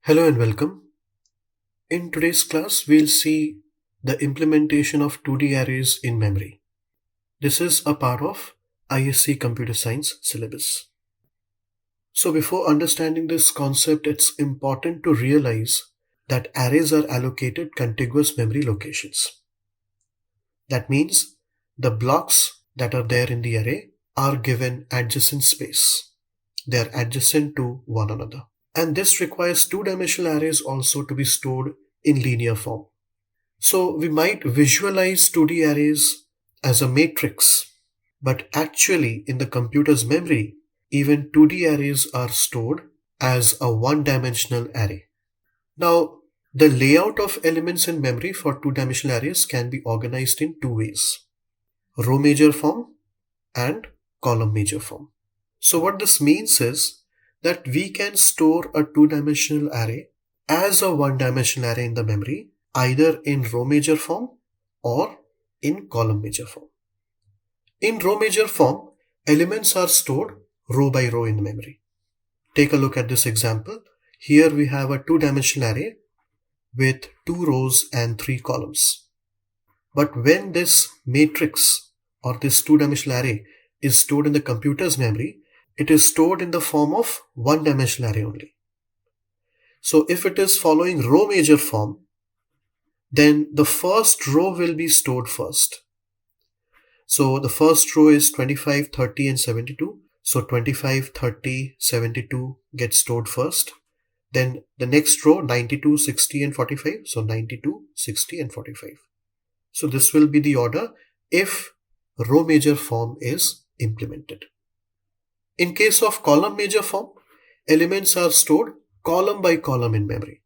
Hello and welcome. In today's class, we'll see the implementation of 2D arrays in memory. This is a part of ISC Computer Science syllabus. So before understanding this concept, it's important to realize that arrays are allocated contiguous memory locations. That means the blocks that are there in the array are given adjacent space. They are adjacent to one another. And this requires two-dimensional arrays also to be stored in linear form. So we might visualize 2D arrays as a matrix, but actually in the computer's memory, even 2D arrays are stored as a one-dimensional array. Now, the layout of elements in memory for two-dimensional arrays can be organized in two ways: row major form and column major form. So what this means is that we can store a two-dimensional array as a one-dimensional array in the memory, either in row major form or in column major form. In row major form, elements are stored row by row in memory. Take a look at this example. Here we have a two-dimensional array with 2 rows and 3 columns. But when this matrix or this two-dimensional array is stored in the computer's memory, it is stored in the form of one-dimensional array only. So if it is following row major form, then the first row will be stored first. So the first row is 25, 30 and 72. So 25, 30, 72 gets stored first. Then the next row 92, 60 and 45. So 92, 60 and 45. So this will be the order if row major form is implemented. In case of column major form, elements are stored column by column in memory.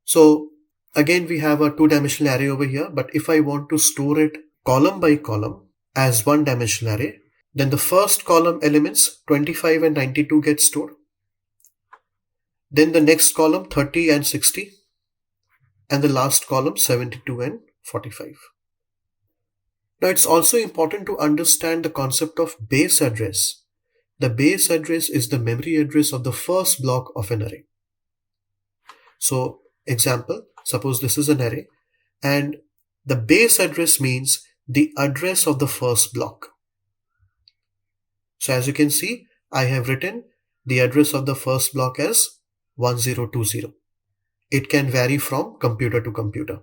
So again, we have a two-dimensional array over here, but if I want to store it column by column as one-dimensional array, then the first column elements 25 and 92 get stored. Then the next column 30 and 60, and the last column 72 and 45. Now it's also important to understand the concept of base address. The base address is the memory address of the first block of an array. So example, suppose this is an array and the base address means the address of the first block. So as you can see, I have written the address of the first block as 1020. It can vary from computer to computer.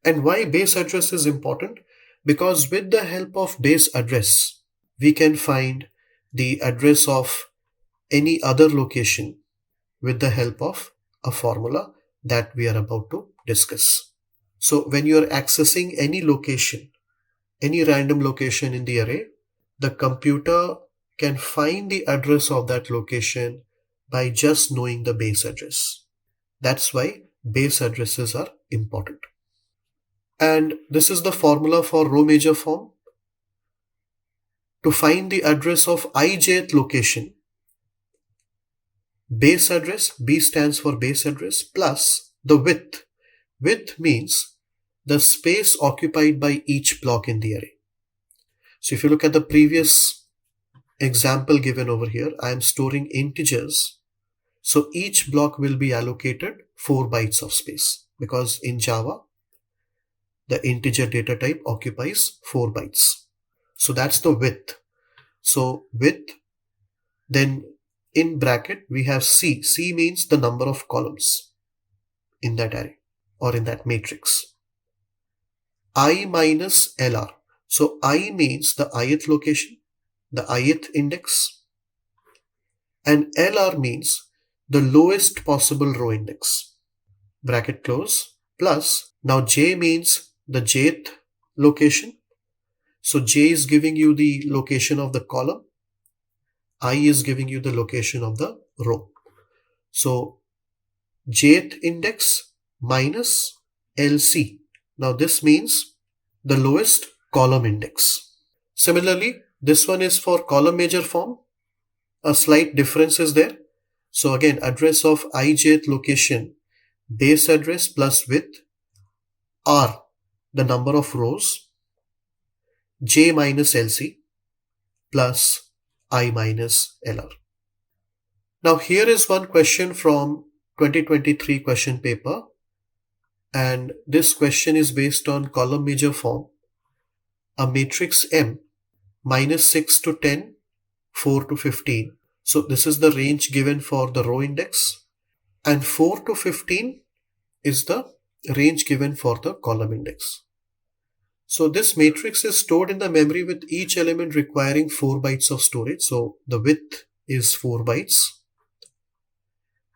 And why base address is important? Because with the help of base address, we can find the address of any other location with the help of a formula that we are about to discuss. So when you are accessing any location, any random location in the array, the computer can find the address of that location by just knowing the base address. That's why base addresses are important. And this is the formula for row major form. To find the address of ijth location, base address, B stands for base address, plus the width. Width means the space occupied by each block in the array. So if you look at the previous example given over here, I am storing integers. So each block will be allocated 4 bytes of space, because in Java, the integer data type occupies 4 bytes. So that's the width. So width, then in bracket we have C. C means the number of columns in that array or in that matrix. I minus LR. So I means the ith location, the ith index, and LR means the lowest possible row index. Bracket close, plus now J means the jth location. So J is giving you the location of the column. I is giving you the location of the row. So jth index minus LC. Now this means the lowest column index. Similarly, this one is for column major form. A slight difference is there. So again, address of ijth location, base address plus width, R, the number of rows, J minus LC plus I minus LR. Now here is one question from 2023 question paper, and this question is based on column major form. A matrix M minus 6 to 10, 4 to 15. So this is the range given for the row index, and 4 to 15 is the range given for the column index. So this matrix is stored in the memory with each element requiring 4 bytes of storage. So the width is 4 bytes.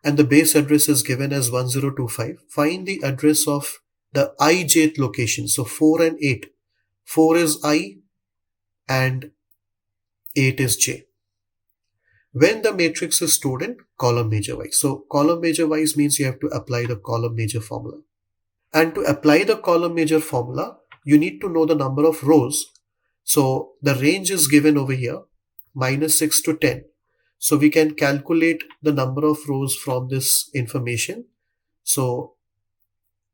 And the base address is given as 1025. Find the address of the ijth location. So 4 and 8. 4 is I and 8 is j. When the matrix is stored in column major wise. So column major wise means you have to apply the column major formula. And to apply the column major formula, you need to know the number of rows. So the range is given over here, minus 6 to 10. So we can calculate the number of rows from this information. So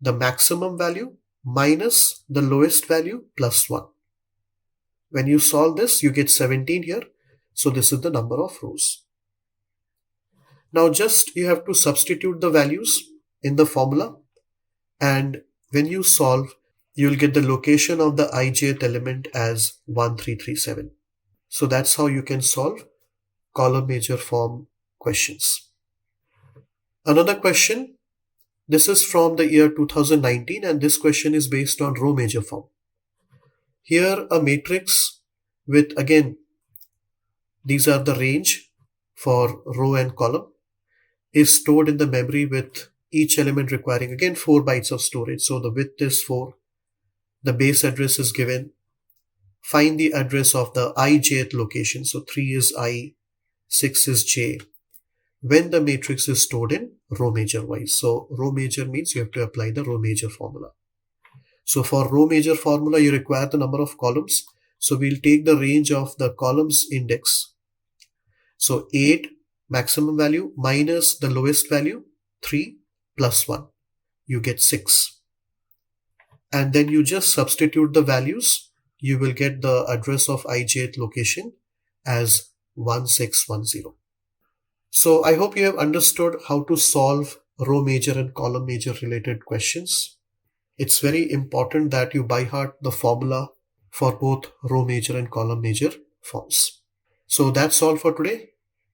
the maximum value minus the lowest value plus 1. When you solve this, you get 17 here. So this is the number of rows. Now just you have to substitute the values in the formula, and when you solve, you'll get the location of the ijth element as 1337. So that's how you can solve column major form questions. Another question, this is from the year 2019, and this question is based on row major form. Here a matrix with, again, these are the range for row and column, is stored in the memory with each element requiring, again, 4 bytes of storage. So the width is 4. The base address is given. Find the address of the ijth location. So 3 is I, 6 is j. When the matrix is stored in row major wise. So row major means you have to apply the row major formula. So for row major formula, you require the number of columns. So we'll take the range of the columns index. So 8 maximum value minus the lowest value 3 plus 1. You get 6. And then you just substitute the values. You will get the address of ijth location as 1610. So I hope you have understood how to solve row major and column major related questions. It's very important that you by heart the formula for both row major and column major forms. So that's all for today.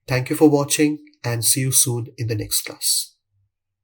Thank you for watching and see you soon in the next class.